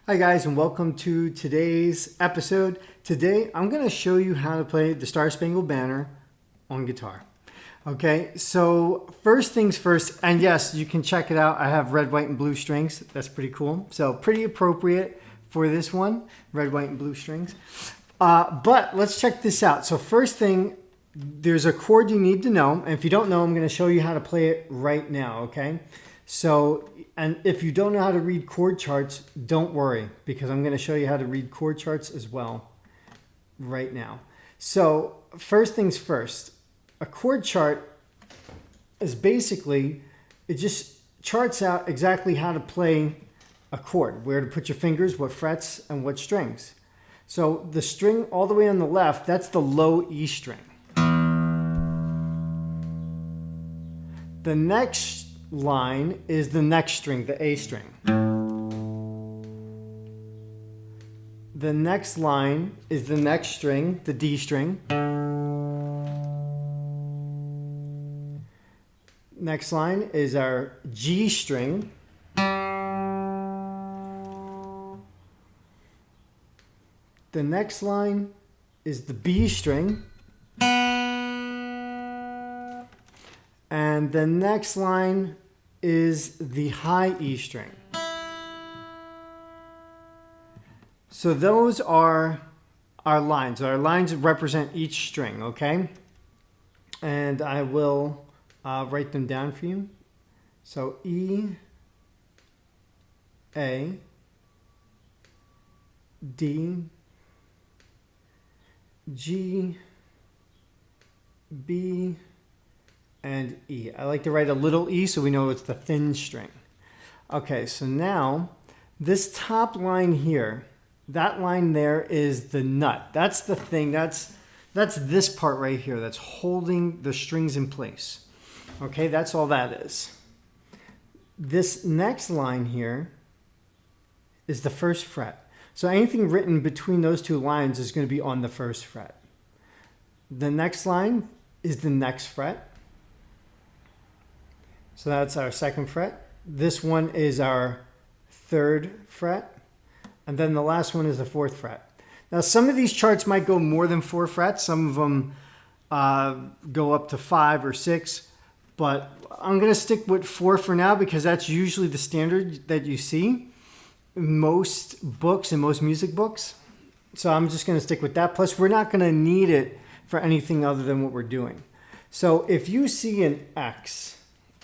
Hi guys, and welcome to today's episode. Today I'm going to show you how to play the Star Spangled Banner on guitar. Okay, so first things first, and yes, you can check it out. I have red, white, and blue strings. That's pretty cool. So pretty appropriate for this one, red, white, and blue strings. But let's check this out. So first thing, there's a chord you need to know. And if you don't know, I'm going to show you how to play it right now, okay? So, and if you don't know how to read chord charts, don't worry, because I'm going to show you how to read chord charts as well right now. So first things first, a chord chart is basically, it just charts out exactly how to play a chord, where to put your fingers, what frets, and what strings. So the string all the way on the left, that's the low E string. The next line is the next string, the A string. The next line is the next string, the D string. Next line is our G string. The next line is the B string. And the next line is the high E string. So those are our lines. Our lines represent each string, okay? And I will write them down for you. So E, A, D, G, B, and E. I like to write a little e so we know it's the thin string. Okay, so now this top line here, that line there is the nut. That's the thing, that's this part right here that's holding the strings in place. Okay, that's all that is. This next line here is the first fret. So anything written between those two lines is going to be on the first fret. The next line is the next fret. So that's our second fret. This one is our third fret. And then the last one is the fourth fret. Now some of these charts might go more than 4 frets. Some of them go up to 5 or 6. But I'm going to stick with 4 for now because that's usually the standard that you see in most books and most music books. So I'm just going to stick with that. Plus we're not going to need it for anything other than what we're doing. So if you see an X,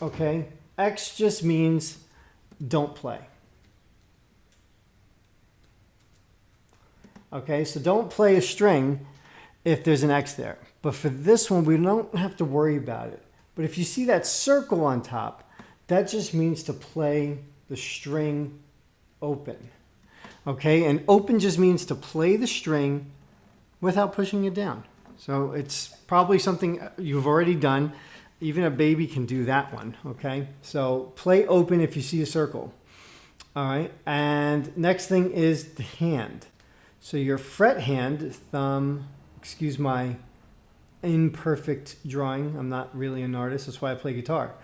okay, X just means don't play. Okay, so don't play a string if there's an X there. But for this one, we don't have to worry about it. But if you see that circle on top, that just means to play the string open. Okay, and open just means to play the string without pushing it down. So it's probably something you've already done. Even a baby can do that one, okay? So play open if you see a circle. All right, and next thing is the hand. So your fret hand, thumb, excuse my imperfect drawing. I'm not really an artist, that's why I play guitar.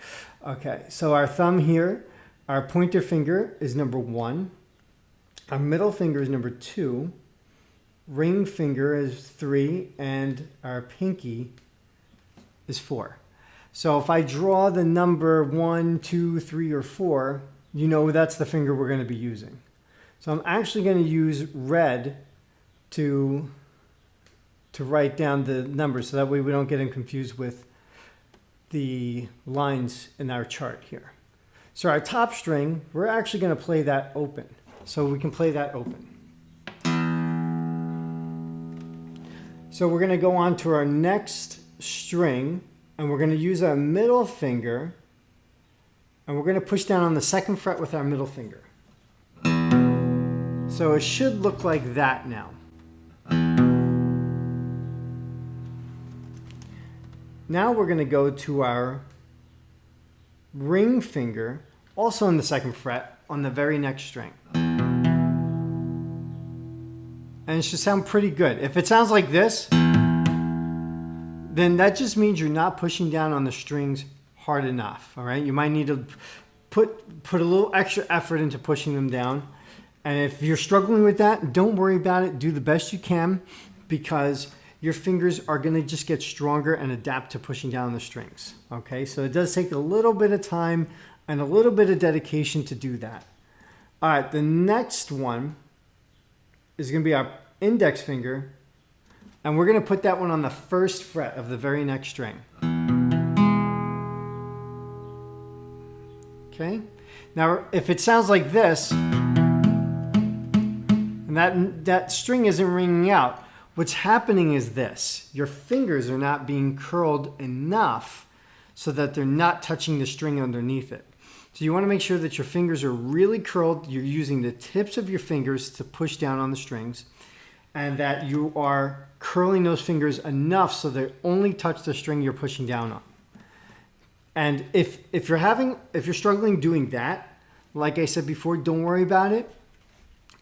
Okay, so our thumb here, our pointer finger is number 1. Our middle finger is number 2. Ring finger is 3, and our pinky is 4. So if I draw the number 1, 2, 3, or 4, you know that's the finger we're going to be using. So I'm actually going to use red to write down the numbers so that way we don't get them confused with the lines in our chart here. So our top string, we're actually going to play that open. So we can play that open. So we're going to go on to our next string. And we're going to use our middle finger, and we're going to push down on the second fret with our middle finger. So it should look like that now. Now we're going to go to our ring finger, also on the second fret, on the very next string. And it should sound pretty good. If it sounds like this, then that just means you're not pushing down on the strings hard enough, all right? You might need to put a little extra effort into pushing them down, And if you're struggling with that, don't worry about it. Do the best you can, because your fingers are going to just get stronger and adapt to pushing down the strings. Okay, so it does take a little bit of time and a little bit of dedication to do that. All right, the next one is going to be our index finger, and we're going to put that one on the first fret of the very next string. Okay, now if it sounds like this, and that string isn't ringing out, what's happening is this: your fingers are not being curled enough so that they're not touching the string underneath it. So you want to make sure that your fingers are really curled. You're using the tips of your fingers to push down on the strings, and that you are curling those fingers enough so they only touch the string you're pushing down on. And if you're struggling doing that, like I said before, don't worry about it.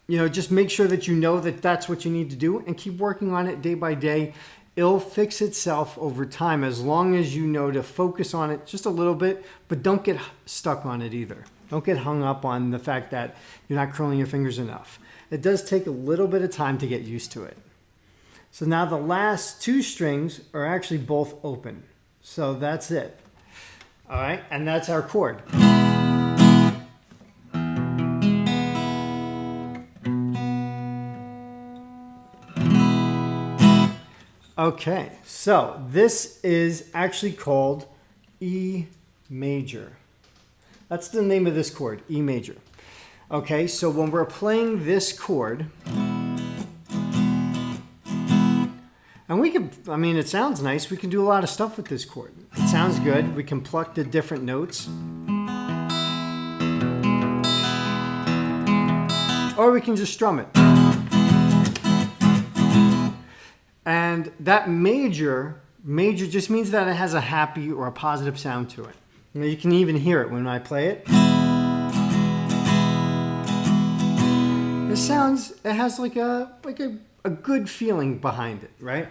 Just make sure that you know that that's what you need to do, and keep working on it day by day. It'll fix itself over time, as long as you know to focus on it just a little bit, but don't get stuck on it either. Don't get hung up on the fact that you're not curling your fingers enough. It does take a little bit of time to get used to it. So now the last two strings are actually both open. So that's it. All right, and that's our chord. Okay, so this is actually called E major. That's the name of this chord, E major. Okay, so when we're playing this chord, and it sounds nice. We can do a lot of stuff with this chord. It sounds good. We can pluck the different notes. Or we can just strum it. And that major just means that it has a happy or a positive sound to it. You can even hear it when I play it. It has like a good feeling behind it, right?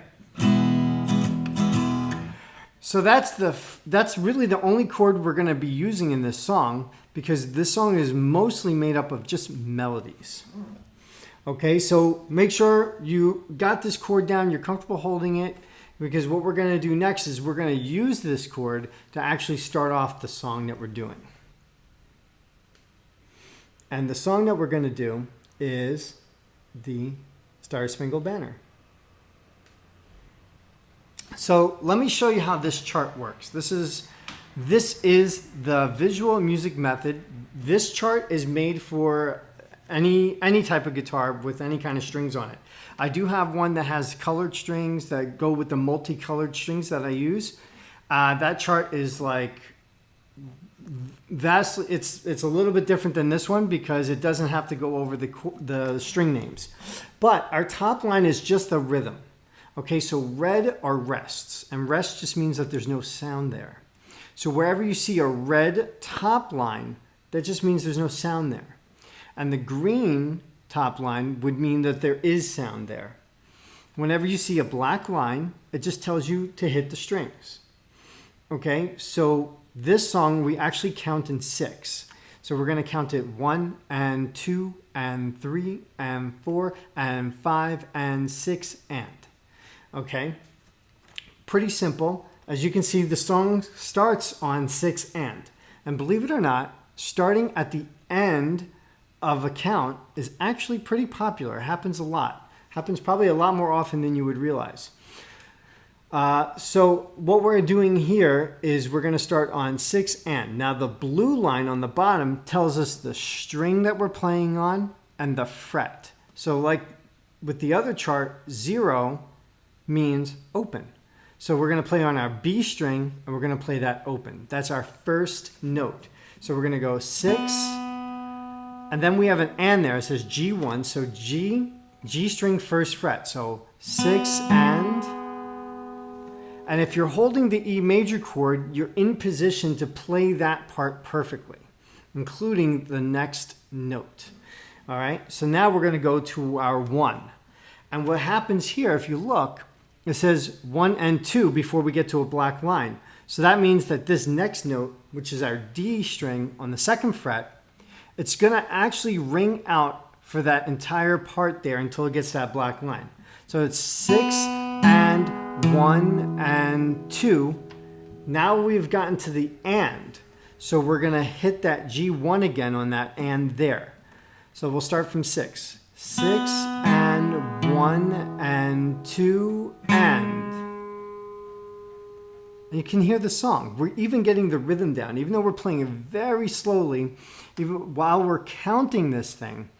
So that's really the only chord we're going to be using in this song, because this song is mostly made up of just melodies. Okay, so make sure you got this chord down, you're comfortable holding it, because what we're going to do next is we're going to use this chord to actually start off the song that we're doing. And the song that we're going to do is the Star Spangled Banner. So let me show you how this chart works. This is the visual music method. This chart is made for any type of guitar with any kind of strings on it. I do have one that has colored strings that go with the multicolored strings that I use. That chart is like vastly, it's a little bit different than this one because it doesn't have to go over the string names. But our top line is just the rhythm. Okay, so red are rests, and rest just means that there's no sound there. So wherever you see a red top line, that just means there's no sound there. And the green top line would mean that there is sound there. Whenever you see a black line, it just tells you to hit the strings. Okay, so this song we actually count in 6. So we're going to count it 1 and 2 and 3 and 4 and 5 and 6 and. Okay, pretty simple. As you can see, the song starts on 6 and. And believe it or not, starting at the end of a count is actually pretty popular. It happens a lot. Happens probably a lot more often than you would realize. So what we're doing here is we're going to start on 6 and. Now the blue line on the bottom tells us the string that we're playing on and the fret. So like with the other chart, 0 means open. So we're going to play on our B string and we're going to play that open. That's our first note. So we're going to go 6. And then we have an and there. It says G1. So G string first fret. So 6 and. And if you're holding the E major chord, you're in position to play that part perfectly, including the next note. All right. So now we're going to go to our 1. And what happens here, if you look, it says 1 and 2 before we get to a black line. So that means that this next note, which is our D string on the 2nd fret, it's going to actually ring out for that entire part there until it gets to that black line. So it's 6 and 1 and 2. Now we've gotten to the and. So we're going to hit that G1 again on that and there. So we'll start from 6. 6 and 1 and 2 and. And you can hear the song. We're even getting the rhythm down. Even though we're playing it very slowly, even while we're counting this thing,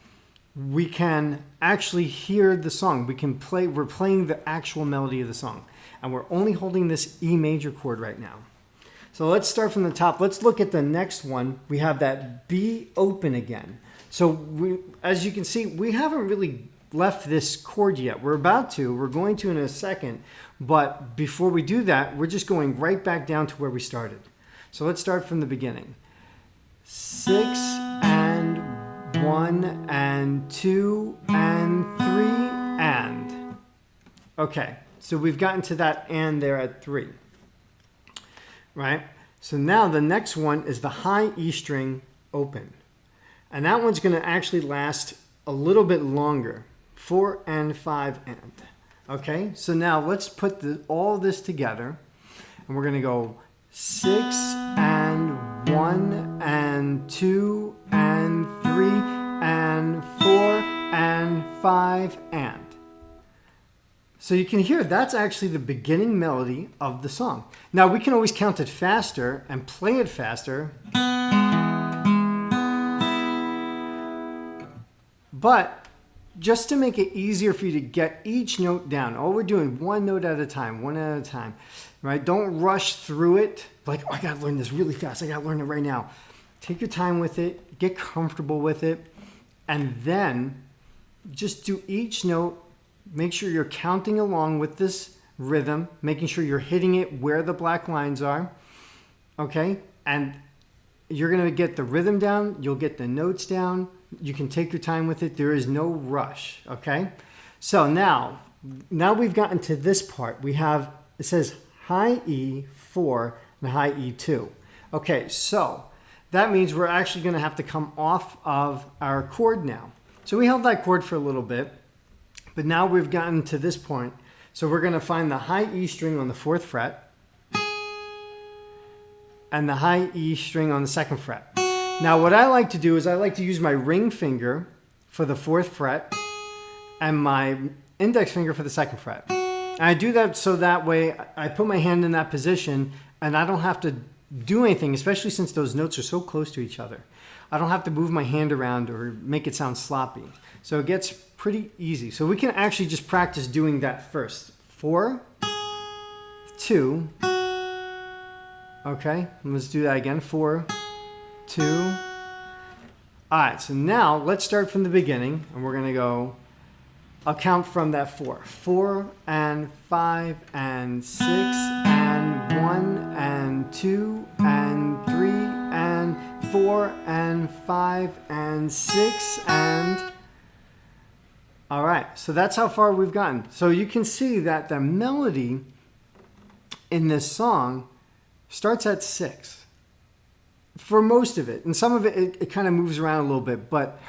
we can actually hear the song. We're playing the actual melody of the song. And we're only holding this E major chord right now. So let's start from the top. Let's look at the next one. We have that B open again. So as you can see, we haven't really left this chord yet. We're about to. We're going to in a second. But before we do that, we're just going right back down to where we started. So let's start from the beginning. 6 and 1 and 2 and 3 and. Okay, so we've gotten to that and there at 3. Right? So now the next one is the high E string open. And that one's going to actually last a little bit longer. 4 and 5 and. Okay, so now let's put all this together. And we're going to go 6 and 1 and 2 and 3 and 4 and 5 and. So you can hear that's actually the beginning melody of the song. Now we can always count it faster and play it faster. But just to make it easier for you to get each note down, all we're doing one note at a time, right? Don't rush through it. Like, oh, I got to learn this really fast. I got to learn it right now. Take your time with it, get comfortable with it, and then just do each note. Make sure you're counting along with this rhythm, making sure you're hitting it where the black lines are, okay? And you're going to get the rhythm down. You'll get the notes down. You can take your time with it. There is no rush, okay? So now we've gotten to this part. It says high E4 and high E2. Okay, so that means we're actually going to have to come off of our chord now. So we held that chord for a little bit. But now we've gotten to this point. So we're going to find the high E string on the 4th fret and the high E string on the 2nd fret. Now what I like to do is I like to use my ring finger for the 4th fret and my index finger for the 2nd fret. And I do that so that way I put my hand in that position and I don't have to do anything, especially since those notes are so close to each other. I don't have to move my hand around or make it sound sloppy. So it gets pretty easy. So we can actually just practice doing that first. 4, 2, okay, let's do that again. 4, 2. All right, so now let's start from the beginning and we're gonna go, I'll count from that 4. 4 and 5 and 6 and 1 and 2 and 3 and 4 and 5 and 6 and... All right, so that's how far we've gotten. So you can see that the melody in this song starts at 6 for most of it. And some of it kind of moves around a little bit, but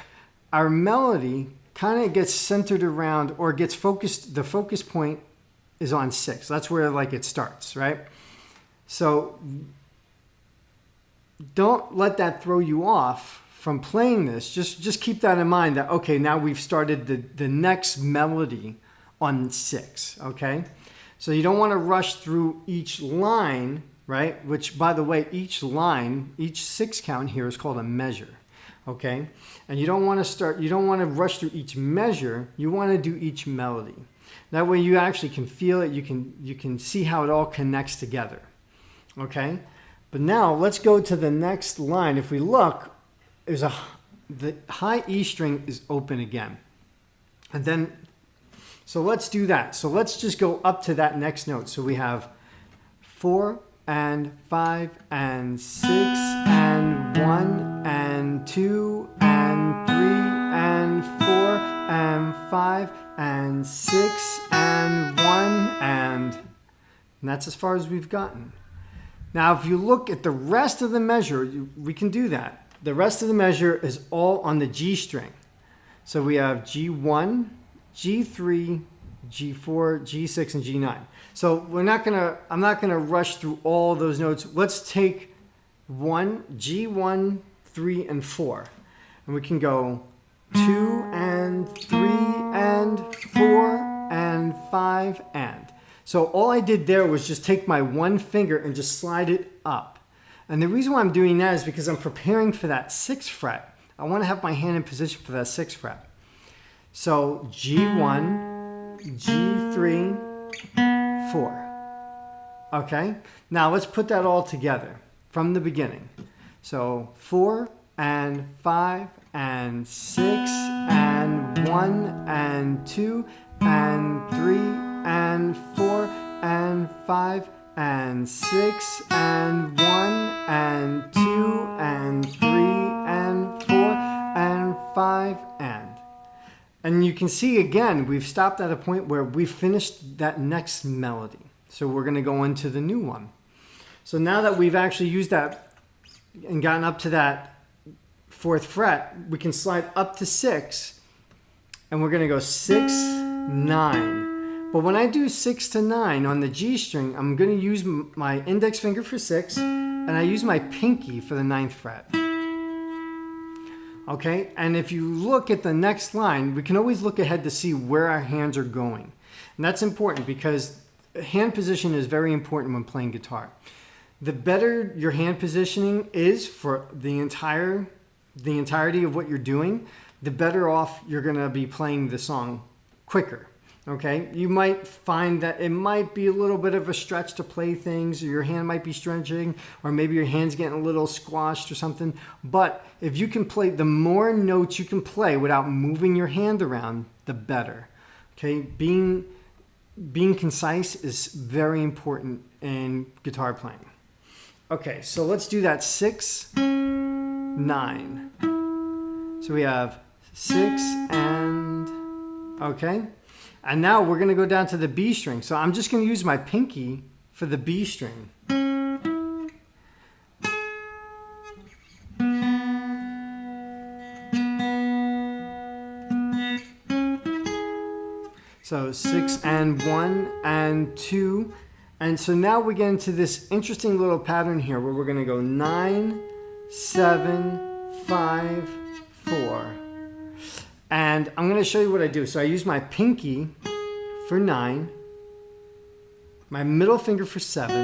our melody kind of gets centered around or gets focused. The focus point is on 6. That's where like it starts, right? So don't let that throw you off from playing this. Just keep that in mind that, okay, now we've started the next melody on 6, okay? So you don't want to rush through each line, right? Which, by the way, each line, each 6 count here is called a measure, okay? And you don't want to rush through each measure. You want to do each melody. That way you actually can feel it. You can see how it all connects together, okay? But now let's go to the next line. If we look, the high E string is open again. And then, so let's do that. So let's just go up to that next note. So we have 4 and 5 and 6 and 1 and 2 and 3 and 4 and 5 and 6 and 1 and that's as far as we've gotten. Now, if you look at the rest of the measure, we can do that. The rest of the measure is all on the G string. So we have G1, G3, G4, G6, and G9. So I'm not gonna rush through all those notes. Let's take G1, 3, and 4. And we can go 2 and 3 and 4 and 5 and. So all I did there was just take my one finger and just slide it up. And the reason why I'm doing that is because I'm preparing for that 6th fret. I want to have my hand in position for that 6th fret. So G1, G3, 4. Okay, now let's put that all together from the beginning. So 4 and 5 and 6 and 1 and 2 and 3 and 4 and 5 and 6 and 1 and 2 and 3 and 4 and 5 and. And you can see again, we've stopped at a point where we've finished that next melody. So we're going to go into the new one. So now that we've actually used that and gotten up to that 4th fret, we can slide up to 6 and we're going to go 6, 9. But when I do 6 to 9 on the G string, I'm going to use my index finger for 6 and I use my pinky for the 9th fret. Okay, and if you look at the next line, we can always look ahead to see where our hands are going. And that's important because hand position is very important when playing guitar. The better your hand positioning is for the entirety of what you're doing, the better off you're going to be playing the song quicker. Okay, you might find that it might be a little bit of a stretch to play things, or your hand might be stretching, or maybe your hand's getting a little squashed or something. But if you can play, the more notes you can play without moving your hand around, the better. Okay, being concise is very important in guitar playing. Okay, so let's do that 6, 9. So we have 6 and, okay. And now we're going to go down to the B string. So I'm just going to use my pinky for the B string. So 6 and 1 and 2. And so now we get into this interesting little pattern here where we're going to go 9, 7, 5, 4. And I'm going to show you what I do. So I use my pinky for 9, my middle finger for 7,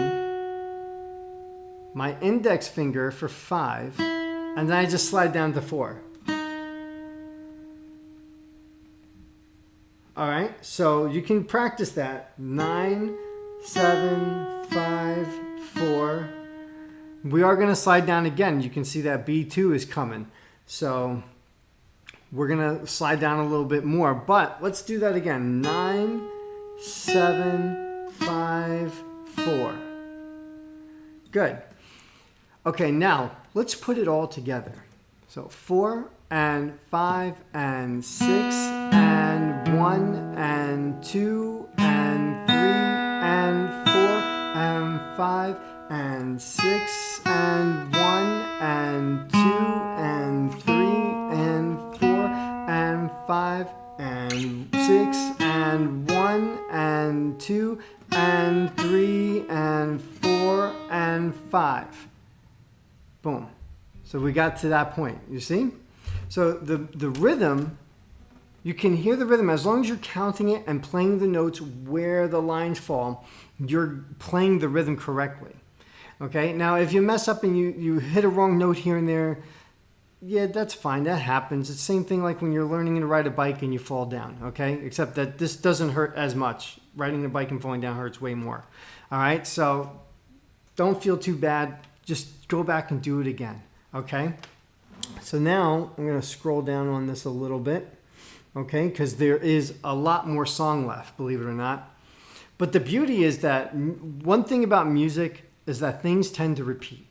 my index finger for 5, and then I just slide down to 4. All right, so you can practice that. 9, 7, 5, 4. We are going to slide down again. You can see that B2 is coming. So we're going to slide down a little bit more, but let's do that again. 9, 7, 5, 4. Good. Okay, now let's put it all together. So 4 and 5 and 6 and 1 and 2 and 3 and 4 and 5 and 6 and 1 and 2 and 3 and 4 and 5 and 6 and 1 and 2 and 3 and 4 and 5. Boom. So we got to that point, you see? So the rhythm, you can hear the rhythm as long as you're counting it and playing the notes where the lines fall, you're playing the rhythm correctly. Okay, now if you mess up and you hit a wrong note here and there, yeah, that's fine, that happens. It's the same thing like when you're learning to ride a bike and you fall down, okay? Except that this doesn't hurt as much. Riding a bike and falling down hurts way more. All right, so don't feel too bad. Just go back and do it again, okay? So now I'm going to scroll down on this a little bit, okay? Because there is a lot more song left, believe it or not. But the beauty is that one thing about music is that things tend to repeat,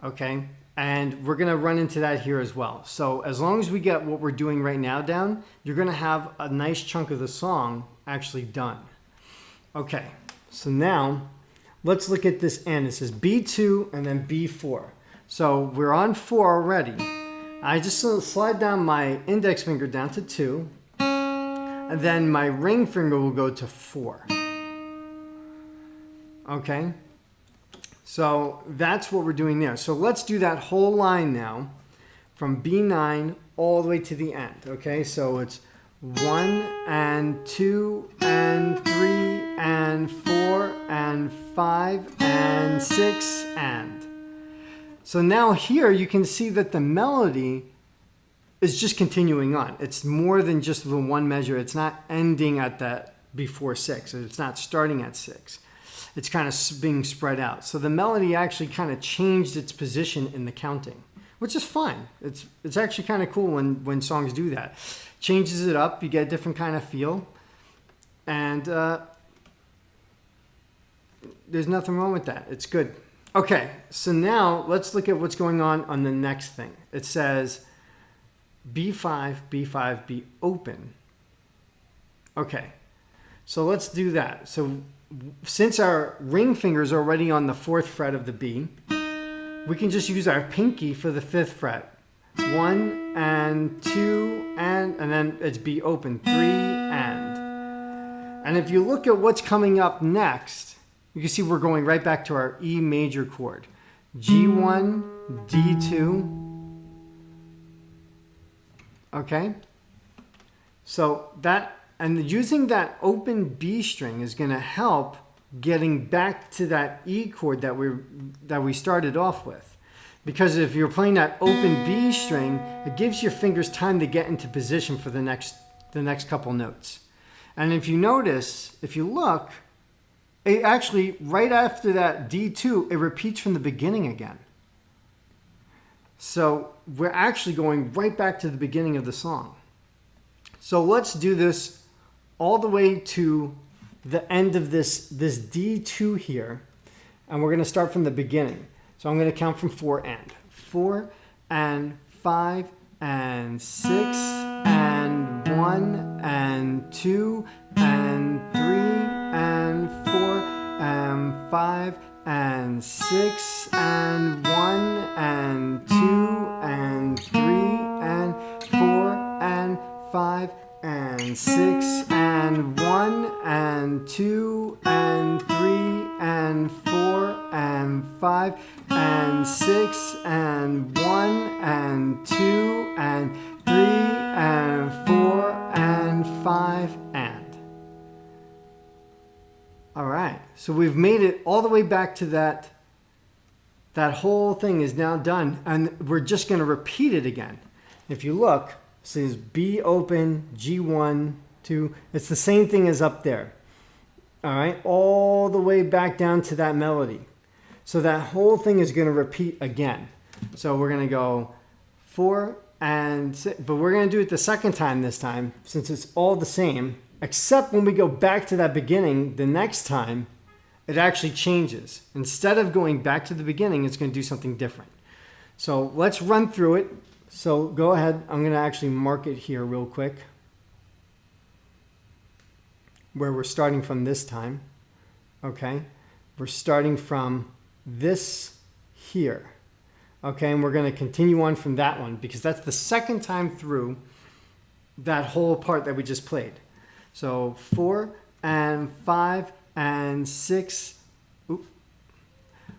okay? And we're going to run into that here as well. So as long as we get what we're doing right now down, you're going to have a nice chunk of the song actually done. Okay, so now let's look at this end. It says B2 and then B4. So we're on 4 already. I just slide down my index finger down to 2, and then my ring finger will go to 4. Okay? So that's what we're doing there. So let's do that whole line now from B9 all the way to the end. Okay? So it's 1 and 2 and 3 and 4 and 5 and 6 and. So now here you can see that the melody is just continuing on. It's more than just the one measure. It's not ending at that before 6. It's not starting at 6. It's kind of being spread out. So the melody actually kind of changed its position in the counting, which is fine. It's actually kind of cool when songs do that. Changes it up. You get a different kind of feel. And there's nothing wrong with that. It's good. Okay, so now let's look at what's going on the next thing. It says B5, B5, B open. Okay, so let's do that. So since our ring finger is already on the 4th fret of the B, we can just use our pinky for the 5th fret. 1 and 2 and then it's B open, 3 and. And if you look at what's coming up next, you can see we're going right back to our E major chord. G1, D2. Okay? So that, and using that open B string is going to help getting back to that E chord that we started off with. Because if you're playing that open B string, it gives your fingers time to get into position for the next couple notes. And if you notice, if you look, it actually, right after that D2, it repeats from the beginning again. So we're actually going right back to the beginning of the song. So let's do this all the way to the end of this D2 here. And we're going to start from the beginning. So I'm going to count from 4 and. 4 and 5 and 6 and 1 and 2 and 3 and 4 and 5 and 6 and 1 and 2 and 3 and 4 and 5 and 6 and 1 and 2 and 3 and 4 and 5 and 6 and 1 and 2 and 3 and 4 and 5 and. All right, so we've made it all the way back to that whole thing is now done, and we're just going to repeat it again. If you look, it says B open, G1, 2. It's the same thing as up there. All right, all the way back down to that melody. So that whole thing is going to repeat again. So we're going to go 4 and 6, but we're going to do it the second time this time, since it's all the same. Except when we go back to that beginning, the next time, it actually changes. Instead of going back to the beginning, it's going to do something different. So let's run through it. So go ahead. I'm going to actually mark it here real quick, where we're starting from this time. Okay? We're starting from this here. Okay? And we're going to continue on from that one, because that's the second time through that whole part that we just played. So 4 and 5 and 6.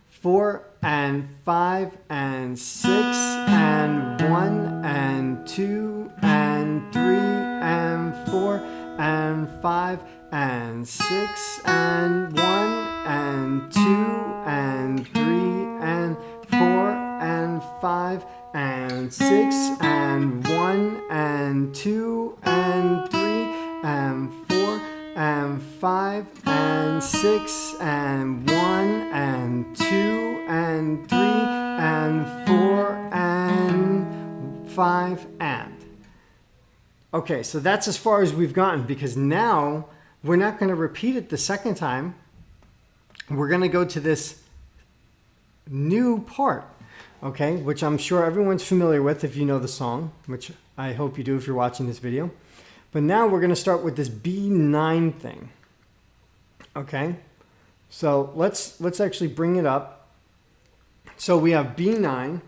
4 and 5 and 6 and 1 and 2 and 3 and 4 and 5 and 6 and 1 and 2 and 3 and 4 and 5 and 6 and 1 and 2 and 3 and 4 and 5 and 6 and 1 and 2 and 3 and 4 and 5 and. Okay, so that's as far as we've gotten, because now we're not going to repeat it the second time. We're going to go to this new part, okay, which I'm sure everyone's familiar with if you know the song, which I hope you do if you're watching this video. But now we're going to start with this B9 thing. Okay? So let's actually bring it up. So we have B9.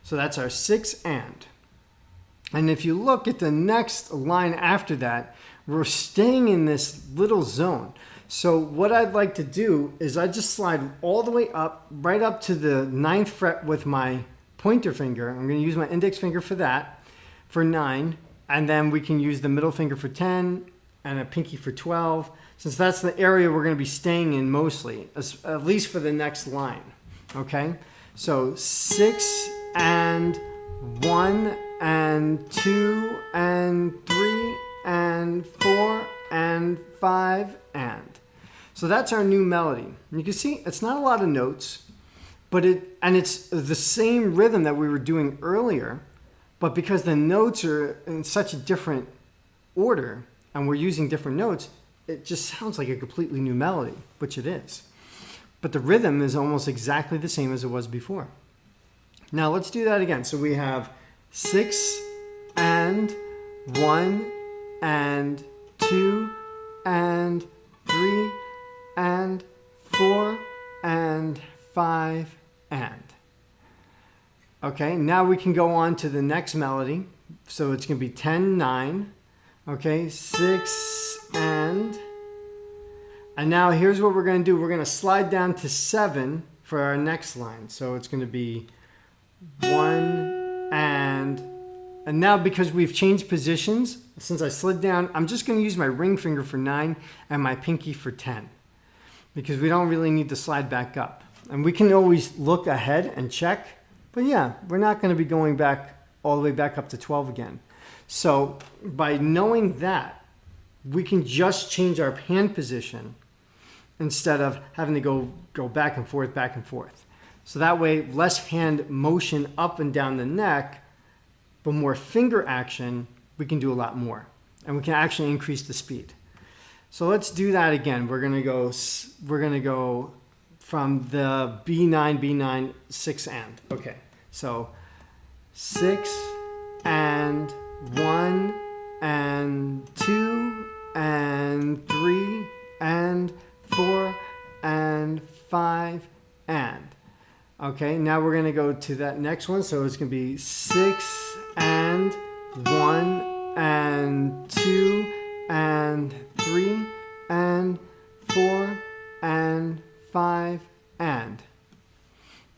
So that's our 6 and. And if you look at the next line after that, we're staying in this little zone. So what I'd like to do is I just slide all the way up, right up to the 9th fret with my pointer finger. I'm going to use my index finger for that, for 9. And then we can use the middle finger for 10 and a pinky for 12, since that's the area we're going to be staying in mostly, at least for the next line. Okay? So 6 and 1 and 2 and 3 and 4 and 5 and. So that's our new melody. And you can see it's not a lot of notes, but it's the same rhythm that we were doing earlier, but because the notes are in such a different order and we're using different notes, it just sounds like a completely new melody, which it is. But the rhythm is almost exactly the same as it was before. Now let's do that again. So we have 6 and 1 and 2 and 3 and 4 and 5 and. Okay, now we can go on to the next melody. So it's going to be 10, 9. Okay, 6 and now here's what we're going to do. We're going to slide down to 7 for our next line. So it's going to be 1 and now because we've changed positions, since I slid down, I'm just going to use my ring finger for 9 and my pinky for 10, because we don't really need to slide back up. And we can always look ahead and check, but yeah, we're not going to be going back all the way back up to 12 again. So by knowing that, we can just change our hand position instead of having to go back and forth, back and forth. So that way, less hand motion up and down the neck, but more finger action, we can do a lot more. And we can actually increase the speed. So let's do that again. We're gonna go from the B9, B9, 6 and. Okay, so 6 and 1 and 2 and 3 and 4 and 5 and. Okay, now we're going to go to that next one. So it's going to be 6 and 1 and 2 and 3 and 4 and 5 and.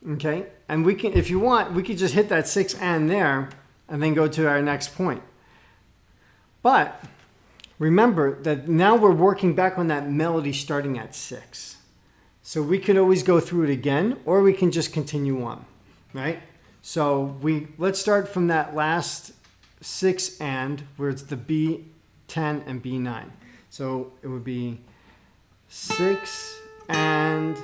Okay, and we can, if you want, we could just hit that 6 and there and then go to our next point. But remember that now we're working back on that melody starting at 6. So we can always go through it again, or we can just continue on, right? So let's start from that last 6 and, where it's the B10 and B9. So it would be 6 and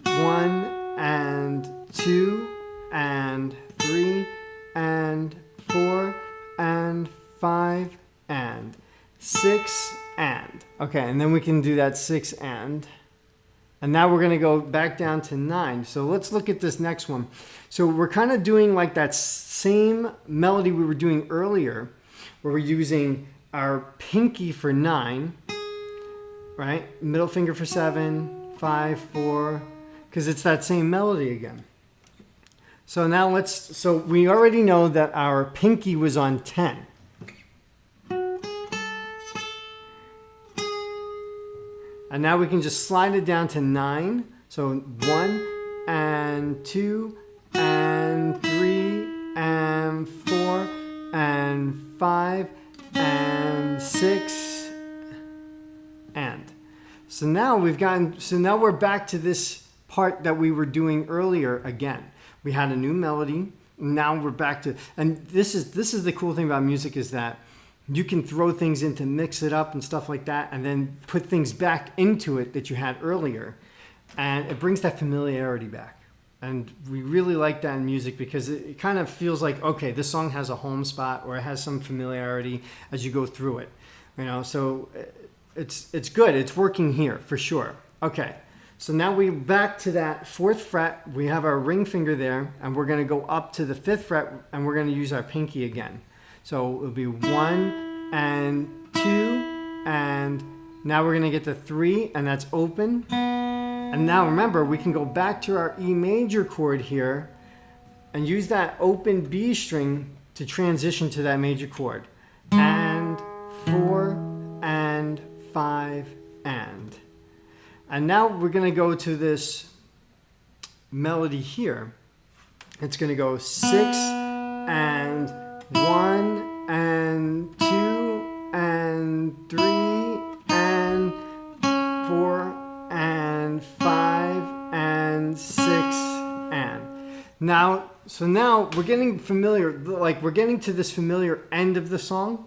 1 and 2 and 3 and 4 and 5 and 6 and. Okay, and then we can do that 6 and. And now we're going to go back down to 9. So let's look at this next one. So we're kind of doing like that same melody we were doing earlier, where we're using our pinky for 9, right? Middle finger for 7, 5, 4, because it's that same melody again. So now so we already know that our pinky was on 10. And now we can just slide it down to 9. So 1 and 2 and 3 and 4 and 5 and 6 and. So now we're back to this part that we were doing earlier again. We had a new melody. Now we're back to, and this is the cool thing about music, is that you can throw things in to mix it up and stuff like that, and then put things back into it that you had earlier. And it brings that familiarity back. And we really like that in music, because it kind of feels like, okay, this song has a home spot, or it has some familiarity as you go through it. You know, so it's good. It's working here for sure. Okay, so now we're back to that 4th fret. We have our ring finger there, and we're going to go up to the 5th fret, and we're going to use our pinky again. So it'll be 1 and 2, and now we're going to get to 3, and that's open. And now remember, we can go back to our E major chord here and use that open B string to transition to that major chord. And 4 and 5 and. And now we're going to go to this melody here. It's going to go 6 and 1 and 2 and 3 and 4 and 5 and 6 and. Now, so now we're getting familiar, like we're getting to this familiar end of the song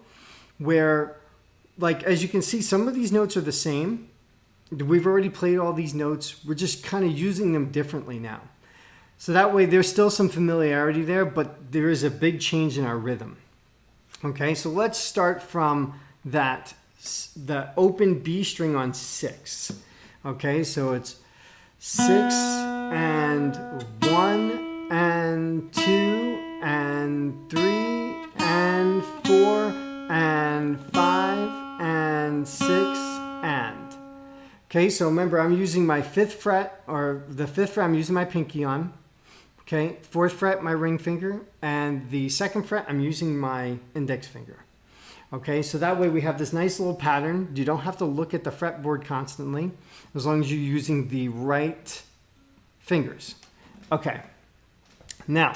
where, like, as you can see, some of these notes are the same. We've already played all these notes. We're just kind of using them differently now. So that way there's still some familiarity there, but there is a big change in our rhythm. Okay, so let's start from that, the open B string on 6. Okay, so it's 6 and 1 and 2 and 3 and 4 and 5 and 6 and. Okay, so remember I'm using my 5th fret, or the 5th fret I'm using my pinky on. Okay, 4th fret my ring finger, and the 2nd fret I'm using my index finger. Okay, so that way we have this nice little pattern. You don't have to look at the fretboard constantly, as long as you're using the right fingers. Okay, now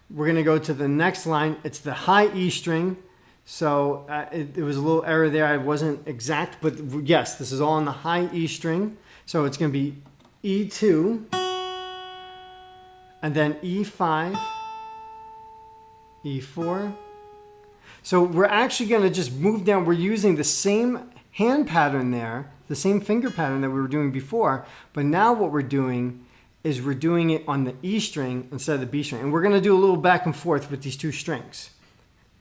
we're going to go to the next line. It's the high E string. So it was a little error there. I wasn't exact, but yes, this is all on the high E string. So it's going to be E2, and then E5, E4. So we're actually going to just move down. We're using the same hand pattern there, the same finger pattern that we were doing before, but now what we're doing is we're doing it on the E string instead of the B string. And we're going to do a little back and forth with these two strings.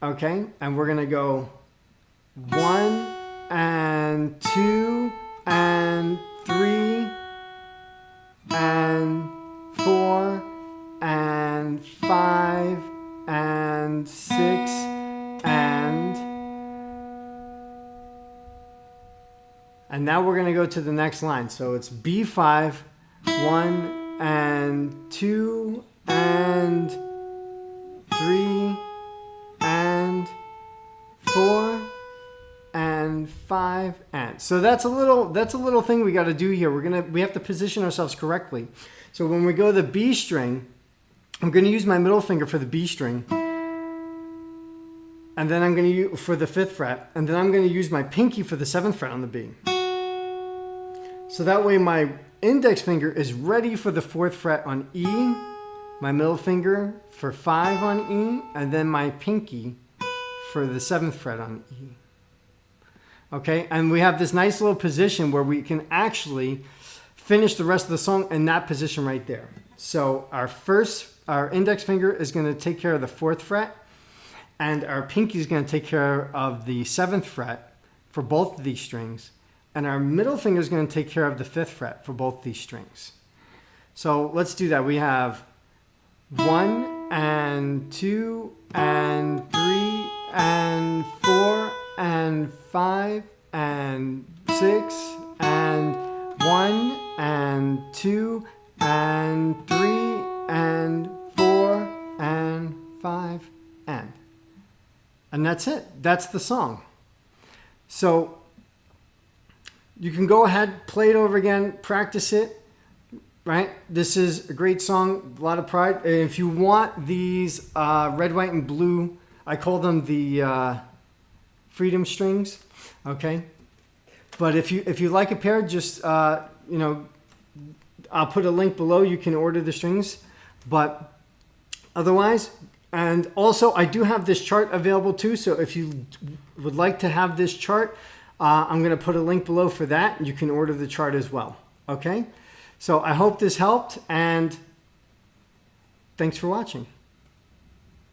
Okay, and we're going to go 1 and 2 and 3 and 4 and 5 and 6 and now we're going to go to the next line. So it's B5, 1 and 2 and 3 and 4 and 5 and. So that's a little thing we got to do here. We have to position ourselves correctly. So when we go to the B string, I'm going to use my middle finger for the B string, and then I'm going to use for the 5th fret, and then I'm going to use my pinky for the 7th fret on the B. So that way my index finger is ready for the 4th fret on E, my middle finger for 5 on E, and then my pinky for the 7th fret on E. Okay, and we have this nice little position where we can actually finish the rest of the song in that position right there. So our index finger is going to take care of the 4th fret, and our pinky is going to take care of the 7th fret for both of these strings, and our middle finger is going to take care of the 5th fret for both these strings. So let's do that. We have 1 and 2 and 3 and 4 and 5 and 6 and 1 and 2 and 3 and 4 and 5 and that's it. That's the song. So you can go ahead, play it over again, practice it, right? This is a great song, a lot of pride. And if you want these red, white, and blue, I call them the freedom strings, okay? But if you like a pair, just, I'll put a link below. You can order the strings. But otherwise, and also I do have this chart available too. So if you would like to have this chart, I'm going to put a link below for that. You can order the chart as well. Okay. So I hope this helped, and thanks for watching.